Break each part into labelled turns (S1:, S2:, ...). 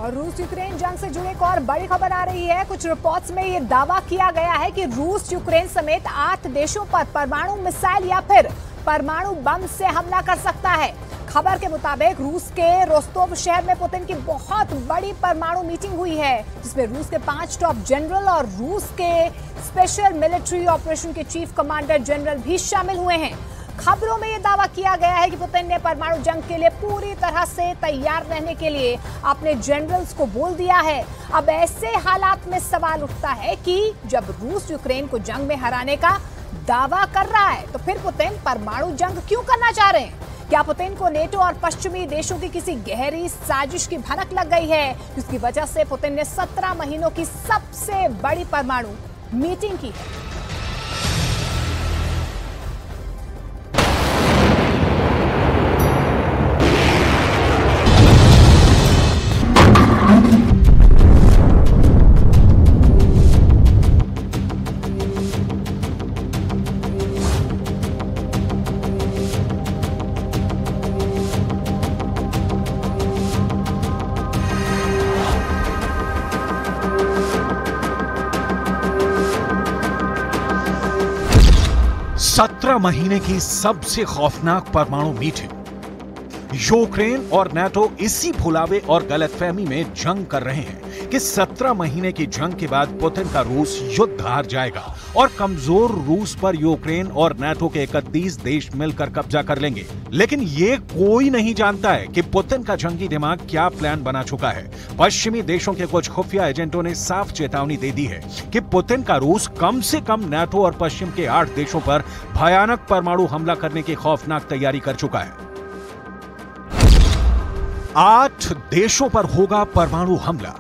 S1: और रूस यूक्रेन जंग से जुड़े एक और बड़ी खबर आ रही है। कुछ रिपोर्ट्स में ये दावा किया गया है कि रूस यूक्रेन समेत 8 देशों पर परमाणु मिसाइल या फिर परमाणु बम से हमला कर सकता है। खबर के मुताबिक रूस के रोस्तोव शहर में पुतिन की बहुत बड़ी परमाणु मीटिंग हुई है, जिसमें रूस के 5 टॉप जनरल और रूस के स्पेशल मिलिट्री ऑपरेशन के चीफ कमांडर जनरल भी शामिल हुए हैं। खबरों में यह दावा किया गया है कि पुतिन ने परमाणु जंग के लिए पूरी तरह से तैयार रहने के लिए अपने जनरल्स को बोल दिया है। अब ऐसे हालात में सवाल उठता है कि जब रूस यूक्रेन को जंग में हराने का दावा कर रहा है तो फिर पुतिन परमाणु जंग क्यों करना चाह रहे हैं? क्या पुतिन को नेटो और पश्चिमी देशों की किसी गहरी साजिश की भनक लग गई है, जिसकी वजह से पुतिन ने 17 महीनों की सबसे बड़ी परमाणु मीटिंग की है?
S2: सत्रह महीने की सबसे खौफनाक परमाणु मीटिंग। यूक्रेन और नाटो इसी भुलावे और गलतफहमी में जंग कर रहे हैं कि 17 महीने की जंग के बाद पुतिन का रूस युद्ध हार जाएगा और कमजोर रूस पर यूक्रेन और नाटो के 31 देश मिलकर कब्जा कर लेंगे। लेकिन ये कोई नहीं जानता है कि पुतिन का जंगी दिमाग क्या प्लान बना चुका है। पश्चिमी देशों के कुछ खुफिया एजेंटों ने साफ चेतावनी दे दी है कि पुतिन का रूस कम से कम नाटो और पश्चिम के 8 देशों पर भयानक परमाणु हमला करने की खौफनाक तैयारी कर चुका है। 8 देशों पर होगा परमाणु हमला।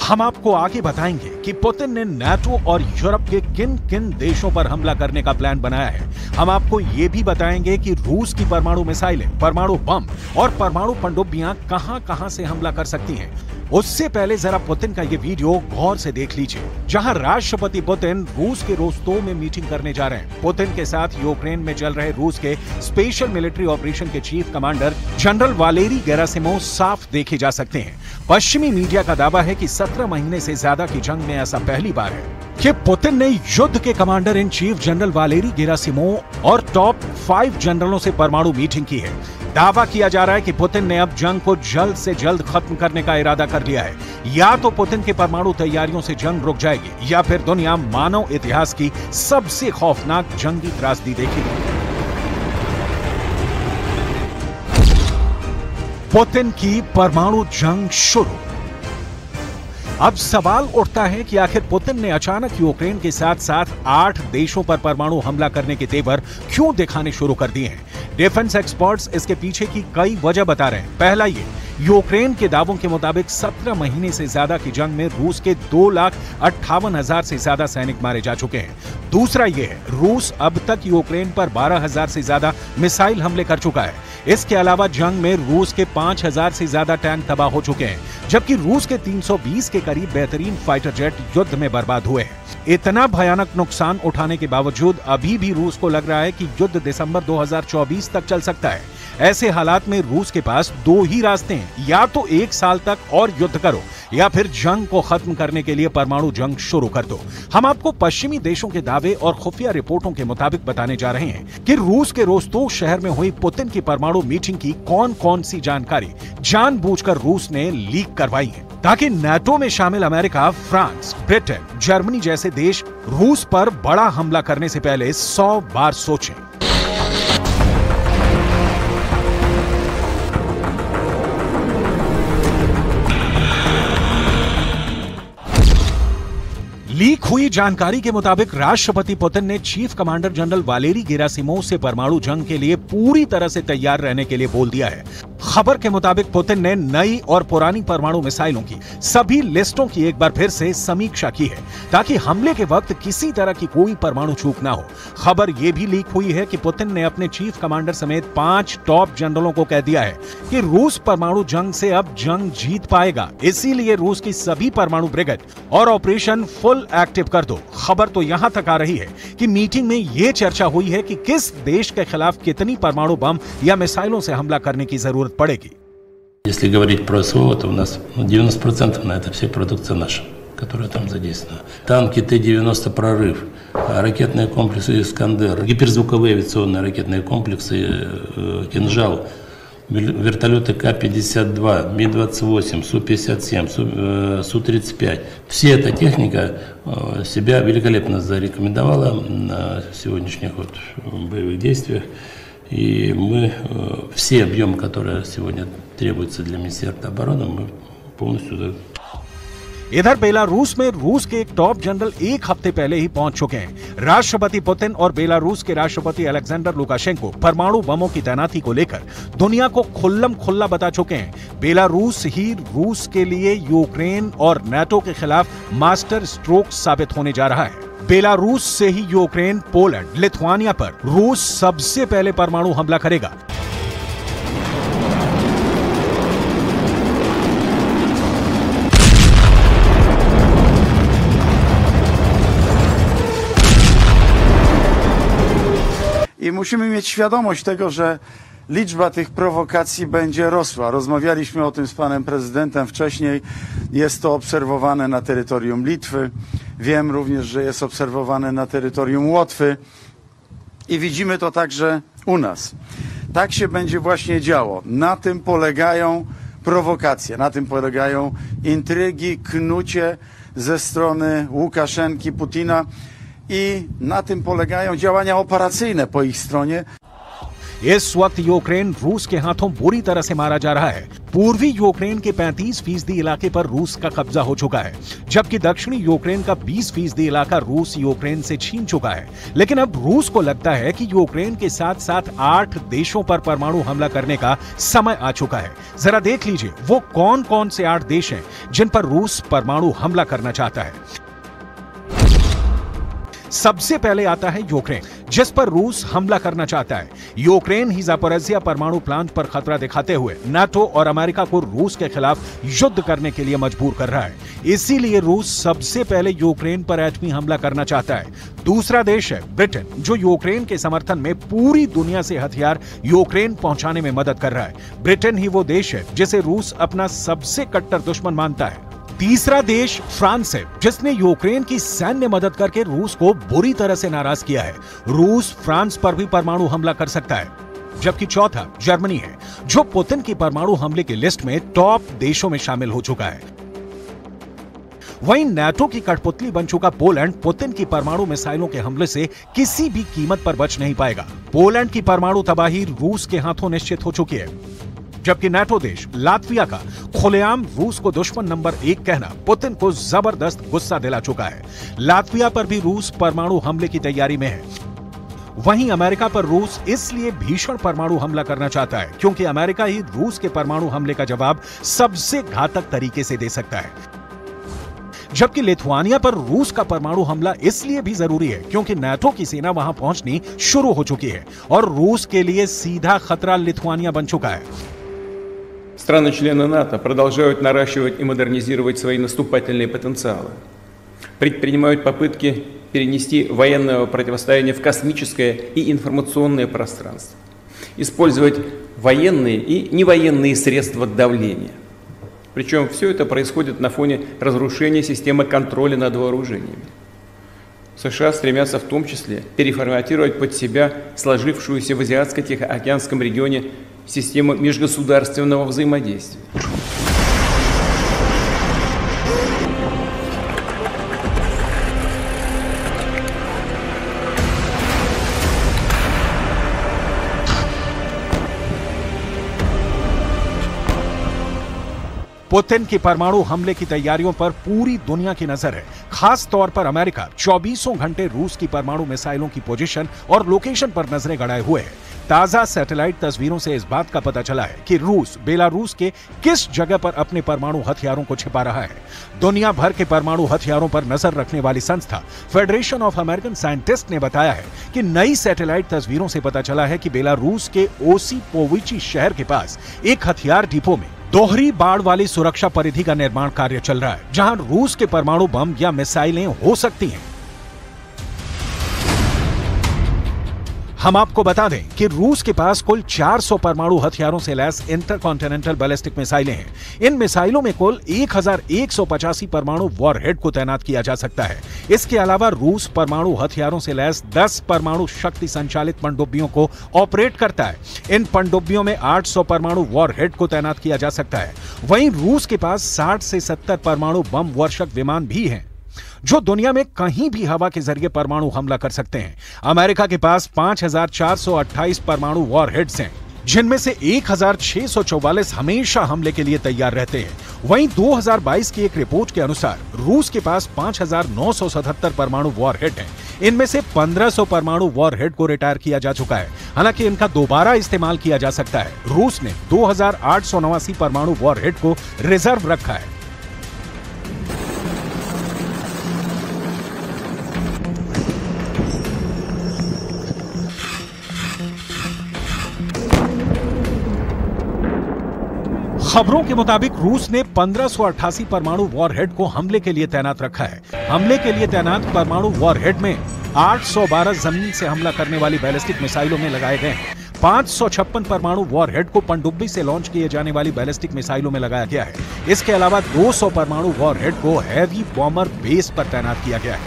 S2: हम आपको आगे बताएंगे कि पुतिन ने नाटो और यूरोप के किन किन देशों पर हमला करने का प्लान बनाया है। हम आपको यह भी बताएंगे कि रूस की परमाणु मिसाइलें, परमाणु बम और परमाणु पनडुब्बियां कहां-कहां से हमला कर सकती हैं। उससे पहले जरा पुतिन का यह वीडियो गौर से देख लीजिए, जहां राष्ट्रपति पुतिन रूस के रोस्तोव में मीटिंग करने जा रहे हैं। पुतिन के साथ यूक्रेन में चल रहे रूस के स्पेशल मिलिट्री ऑपरेशन के chief commander general Valery Gerasimov साफ देखे जा सकते हैं। पश्चिमी मीडिया का दावा है कि 17 महीने से ज्यादा की जंग में ऐसा पहली बार है कि पुतिन ने युद्ध के commander in chief general Valery Gerasimov और टॉप 5 जनरलों से परमाणु मीटिंग की है। दावा किया जा रहा है कि पुतिन ने अब जंग को जल्द से जल्द खत्म करने का इरादा कर लिया है। या तो पुतिन की परमाणु तैयारियों से जंग रुक जाएगी या फिर दुनिया मानव इतिहास की सबसे खौफनाक जंगी त्रासदी देखेगी। पुतिन की परमाणु जंग शुरू। अब सवाल उठता है कि आखिर पुतिन ने अचानक यूक्रेन के साथ साथ 8 देशों पर परमाणु हमला करने के तेवर क्यों दिखाने शुरू कर दिए हैं। डिफेंस एक्सपर्ट्स इसके पीछे की कई वजह बता रहे हैं। पहला ये, यूक्रेन के दावों के मुताबिक 17 महीने से ज्यादा की जंग में रूस के 2,58,000 से ज्यादा सैनिक मारे जा चुके हैं। दूसरा ये है, रूस अब तक यूक्रेन पर 12,000 से ज्यादा मिसाइल हमले कर चुका है। इसके अलावा जंग में रूस के 5,000 से ज्यादा टैंक तबाह हो चुके हैं, जबकि रूस के 320 के करीब बेहतरीन फाइटर जेट युद्ध में बर्बाद हुए हैं। इतना भयानक नुकसान उठाने के बावजूद अभी भी रूस को लग रहा है कि युद्ध दिसंबर 2024 तक चल सकता है। ऐसे हालात में रूस के पास 2 ही रास्ते हैं, या तो 1 साल तक और युद्ध करो या फिर जंग को खत्म करने के लिए परमाणु जंग शुरू कर दो। हम आपको पश्चिमी देशों के दावे और खुफिया रिपोर्टों के मुताबिक बताने जा रहे हैं कि रूस के रोस्तोव शहर में हुई पुतिन की परमाणु मीटिंग की कौन-कौन सी जानकारी जानबूझकर रूस ने लीक करवाई है, ताकि नाटो में शामिल अमेरिका, फ्रांस, ब्रिटेन, जर्मनी जैसे देश रूस पर बड़ा हमला करने से पहले 100 बार सोचें। लीक हुई जानकारी के मुताबिक राष्ट्रपति पुतिन ने chief commander general Valery Gerasimov से परमाणु जंग के लिए पूरी तरह से तैयार रहने के लिए बोल दिया है। खबर के मुताबिक पुतिन ने नई और पुरानी परमाणु मिसाइलों की सभी लिस्टों की एक बार फिर से समीक्षा की है ताकि हमले के वक्त किसी तरह की कोई परमाणु चूक ना हो। खबर यह भी लीक हुई है कि पुतिन ने अपने चीफ कमांडर समेत 5 टॉप जनरलों को कह दिया है कि रूस परमाणु जंग से अब जंग जीत पाएगा, इसीलिए रूस की सभी परमाणु ब्रिगेड और ऑपरेशन फुल एक्टिव कर दो। खबर तो यहां तक आ रही है कि मीटिंग में यह चर्चा हुई है कि किस देश के खिलाफ कितनी परमाणु बम या मिसाइलों से हमला करने की जरूरत पड़ेगी।
S3: Если говорить про СВО, то у нас 90% на это все продукция наша, которая там задействована. Танки Т-90 «Прорыв», ракетные комплексы «Искандер», гиперзвуковые авиационные ракетные комплексы «Кинжал», вертолеты К-52, Ми-28, Су-57, Су-35. Вся эта техника себя великолепно зарекомендовала на сегодняшних боевых действиях. И мы все объемы, которые сегодня требуются для Министерства обороны, мы полностью...
S2: इधर बेलारूस में रूस के एक टॉप जनरल एक हफ्ते पहले ही पहुंच चुके हैं। राष्ट्रपति पुतिन और बेलारूस के राष्ट्रपति अलेक्जेंडर लुकाशेंको परमाणु बमों की तैनाती को लेकर दुनिया को खुल्लम खुल्ला बता चुके हैं। बेलारूस ही रूस के लिए यूक्रेन और नाटो के खिलाफ मास्टर स्ट्रोक साबित होने जा रहा है। बेलारूस से ही यूक्रेन, पोलैंड, लिथुआनिया पर रूस सबसे पहले परमाणु हमला करेगा।
S4: I musimy mieć świadomość tego, że liczba tych prowokacji będzie rosła. Rozmawialiśmy o tym z panem prezydentem wcześniej. Jest to obserwowane na terytorium Litwy. Wiem również, że jest obserwowane na terytorium Łotwy. I widzimy to także u nas. Tak się będzie właśnie działo. Na tym polegają prowokacje, na tym polegają intrygi, knucie ze strony Łukaszenki, Putina. I na tym polegają działania operacyjne po ich stronie.
S2: इस वक्त Ukraine रूस के हाथों बुरी तरह से मारा जा रहा है। पूर्वी यूक्रेन के 35% इलाके पर रूस का कब्जा हो चुका है, जबकि दक्षिणी यूक्रेन का 20% इलाका रूस यूक्रेन से छीन चुका है। लेकिन अब रूस को लगता है कि यूक्रेन के साथ साथ 8 देशों पर परमाणु हमला करने का समय आ चुका है। जरा देख लीजिए वो कौन कौन से 8 देश हैं जिन पर रूस परमाणु हमला करना चाहता है। सबसे पहले आता है यूक्रेन, जिस पर रूस हमला करना चाहता है। यूक्रेन ही ज़ापोरिज़िया परमाणु प्लांट पर खतरा दिखाते हुए नाटो और अमेरिका को रूस के खिलाफ युद्ध करने के लिए मजबूर कर रहा है। इसीलिए रूस सबसे पहले यूक्रेन पर एटमी हमला करना चाहता है। दूसरा देश है ब्रिटेन, जो यूक्रेन के समर्थन में पूरी दुनिया से हथियार यूक्रेन पहुंचाने में मदद कर रहा है। ब्रिटेन ही वो देश है जिसे रूस अपना सबसे कट्टर दुश्मन मानता है। तीसरा देश फ्रांस है, जिसने यूक्रेन की सैन्य मदद करके रूस को बुरी तरह से नाराज किया है। रूस फ्रांस पर भी परमाणु हमला कर सकता है। जबकि चौथा जर्मनी है, जो पुतिन की परमाणु हमले की लिस्ट में टॉप देशों में शामिल हो चुका है। वहीं नाटो की कठपुतली बन चुका पोलैंड पुतिन की परमाणु मिसाइलों के हमले से किसी भी कीमत पर बच नहीं पाएगा। पोलैंड की परमाणु तबाही रूस के हाथों निश्चित हो चुकी है। जबकि नाटो देश लातविया का खुलेआम रूस को दुश्मन नंबर 1 कहना पुतिन को जबरदस्त गुस्सा दिला चुका है। लातविया पर भी रूस परमाणु हमले की तैयारी में है। वहीं अमेरिका पर रूस इसलिए भीषण परमाणु हमला करना चाहता है क्योंकि अमेरिका ही रूस के परमाणु हमले का जवाब सबसे घातक तरीके से दे सकता है। जबकि लिथुआनिया पर रूस का परमाणु हमला इसलिए भी जरूरी है क्योंकि नाटो की सेना वहां पहुंचनी शुरू हो चुकी है और रूस के लिए सीधा खतरा लिथुआनिया बन चुका है।
S5: Страны-члены НАТО продолжают наращивать и модернизировать свои наступательные потенциалы, предпринимают попытки перенести военное противостояние в космическое и информационное пространство, использовать военные и невоенные средства давления. Причем все это происходит на фоне разрушения системы контроля над вооружениями. США стремятся в том числе переформатировать под себя сложившуюся в Азиатско-Тихоокеанском регионе систему межгосударственного взаимодействия.
S2: पुतिन की परमाणु हमले की तैयारियों पर पूरी दुनिया की नजर है। खास तौर पर अमेरिका 24 घंटे रूस की परमाणु मिसाइलों की पोजीशन और लोकेशन पर नजरें गड़ाए हुए है। ताजा सैटेलाइट तस्वीरों से इस बात का पता चला है कि रूस बेलारूस के किस जगह पर अपने परमाणु हथियारों को छिपा रहा है। दुनिया भर के परमाणु हथियारों पर नजर रखने वाली संस्था फेडरेशन ऑफ अमेरिकन साइंटिस्ट ने बताया है कि नई सैटेलाइट तस्वीरों से पता चला है कि बेलारूस के ओसीपोविची शहर के पास एक हथियार डिपो में दोहरी बाड़ वाली सुरक्षा परिधि का निर्माण कार्य चल रहा है, जहां रूस के परमाणु बम या मिसाइलें हो सकती हैं। हम आपको बता दें कि रूस के पास कुल 400 परमाणु हथियारों से लैस इंटरकॉन्टिनेंटल बैलिस्टिक मिसाइलें हैं। इन मिसाइलों में कुल 1185 परमाणु वॉरहेड को तैनात किया जा सकता है। इसके अलावा रूस परमाणु हथियारों से लैस 10 परमाणु शक्ति संचालित पनडुब्बियों को ऑपरेट करता है। इन पनडुब्बियों में 800 परमाणु वॉरहेड को तैनात किया जा सकता है। वहीं रूस के पास 60 से 70 परमाणु बम वर्षक विमान भी हैं, जो दुनिया में कहीं भी हवा के जरिए परमाणु हमला कर सकते हैं। अमेरिका के पास 5428 परमाणु वॉरहेड्स हैं, जिनमें से 1644 हमेशा हमले के लिए तैयार रहते हैं। वहीं 2022 की एक रिपोर्ट के अनुसार रूस के पास 5977 परमाणु वॉरहेड हैं। इनमें से 1500 परमाणु वॉरहेड को रिटायर किया जा चुका है, हालांकि इनका दोबारा इस्तेमाल किया जा सकता है। रूस ने 2889 परमाणु वॉरहेड को रिजर्व रखा है। खबरों के मुताबिक रूस ने 1588 परमाणु वॉरहेड को हमले के लिए तैनात रखा है। हमले के लिए तैनात परमाणु वॉरहेड में 812 जमीन से हमला करने वाली बैलिस्टिक मिसाइलों में लगाए गए हैं। 556 परमाणु वॉरहेड को पनडुब्बी से लॉन्च किए जाने वाली बैलिस्टिक मिसाइलों में लगाया गया है। इसके अलावा 200 परमाणु वॉरहेड को हैवी बॉम्बर बेस पर तैनात किया गया है।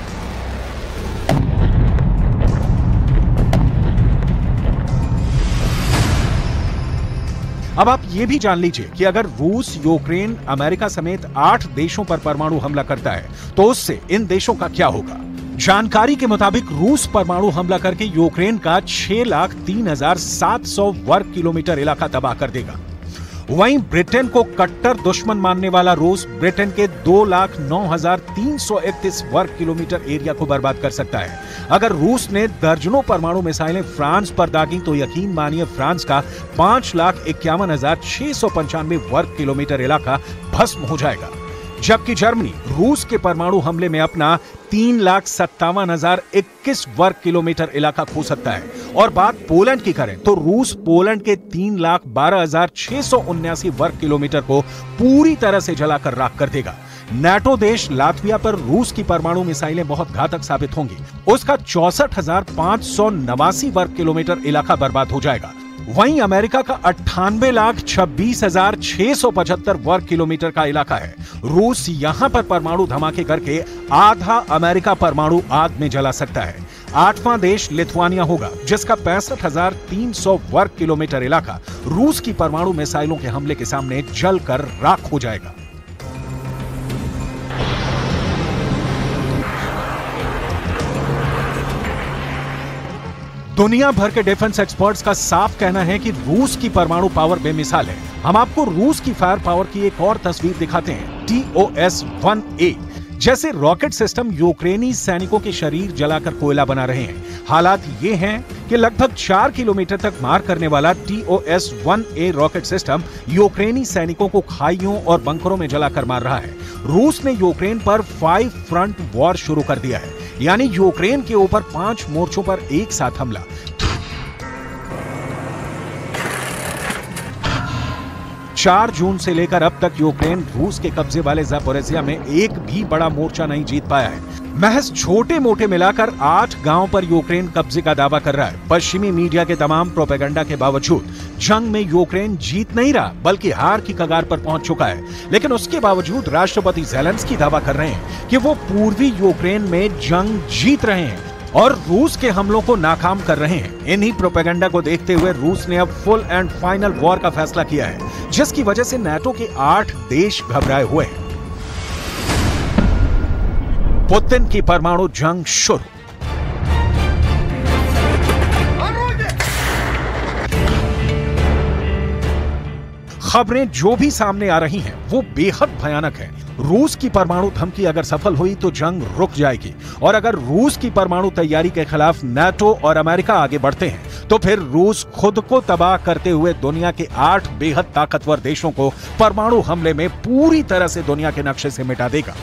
S2: अब आप ये भी जान लीजिए कि अगर रूस, यूक्रेन, अमेरिका समेत 8 देशों पर परमाणु हमला करता है तो उससे इन देशों का क्या होगा। जानकारी के मुताबिक रूस परमाणु हमला करके यूक्रेन का 6,03,700 वर्ग किलोमीटर इलाका तबाह कर देगा। वहीं ब्रिटेन को कट्टर दुश्मन मानने वाला रूस ब्रिटेन के 2,09,331 वर्ग किलोमीटर एरिया को बर्बाद कर सकता है। अगर रूस ने दर्जनों परमाणु मिसाइलें फ्रांस पर दागी तो यकीन मानिए फ्रांस का 5,51,695 वर्ग किलोमीटर इलाका भस्म हो जाएगा। जबकि जर्मनी रूस के परमाणु हमले में अपना 3,57,021 वर्ग किलोमीटर इलाका खो सकता है। और बात पोलैंड की करें तो रूस पोलैंड के 3,12,679 वर्ग किलोमीटर को पूरी तरह से जलाकर राख कर देगा। नाटो देश लातविया पर रूस की परमाणु मिसाइलें बहुत घातक साबित होंगी। उसका 64,589 वर्ग किलोमीटर इलाका बर्बाद हो जाएगा। वहीं अमेरिका का 98,26,675 वर्ग किलोमीटर का इलाका है। रूस यहां पर परमाणु धमाके करके आधा अमेरिका परमाणु आग में जला सकता है। 8वां देश लिथुआनिया होगा, जिसका 65,300 वर्ग किलोमीटर इलाका रूस की परमाणु मिसाइलों के हमले के सामने जलकर राख हो जाएगा। दुनिया भर के डिफेंस एक्सपर्ट्स का साफ कहना है कि रूस की परमाणु पावर बेमिसाल है। हम आपको रूस की फायर पावर की एक और तस्वीर दिखाते हैं। TOS-1A जैसे रॉकेट सिस्टम यूक्रेनी सैनिकों के शरीर जलाकर कोयला बना रहे हैं। हालात ये हैं कि लगभग 4 किलोमीटर तक मार करने वाला TOS-1A रॉकेट सिस्टम यूक्रेनी सैनिकों को खाइयों और बंकरों में जलाकर मार रहा है। रूस ने यूक्रेन पर 5 फ्रंट वॉर शुरू कर दिया है, यानी यूक्रेन के ऊपर 5 मोर्चों पर एक साथ हमला। 4 जून से लेकर अब तक यूक्रेन रूस के कब्जे वाले ज़ापोरिज़िया में एक भी बड़ा मोर्चा नहीं जीत पाया है। महज छोटे मोटे मिलाकर 8 गांव पर यूक्रेन कब्जे का दावा कर रहा है। पश्चिमी मीडिया के तमाम प्रोपेगेंडा के बावजूद जंग में यूक्रेन जीत नहीं रहा, बल्कि हार की कगार पर पहुंच चुका है। लेकिन उसके बावजूद राष्ट्रपति ज़ेलेंस्की दावा कर रहे हैं कि वो पूर्वी यूक्रेन में जंग जीत रहे हैं और रूस के हमलों को नाकाम कर रहे हैं। इन्हीं प्रोपेगेंडा को देखते हुए रूस ने अब फुल एंड फाइनल वॉर का फैसला किया है, जिसकी वजह से नाटो के 8 देश घबराए हुए हैं। पुतिन की परमाणु जंग शुरू। खबरें जो भी सामने आ रही हैं वो बेहद भयानक है। रूस की परमाणु धमकी अगर सफल हुई तो जंग रुक जाएगी, और अगर रूस की परमाणु तैयारी के खिलाफ नाटो और अमेरिका आगे बढ़ते हैं तो फिर रूस खुद को तबाह करते हुए दुनिया के 8 बेहद ताकतवर देशों को परमाणु हमले में पूरी तरह से दुनिया के नक्शे से मिटा देगा।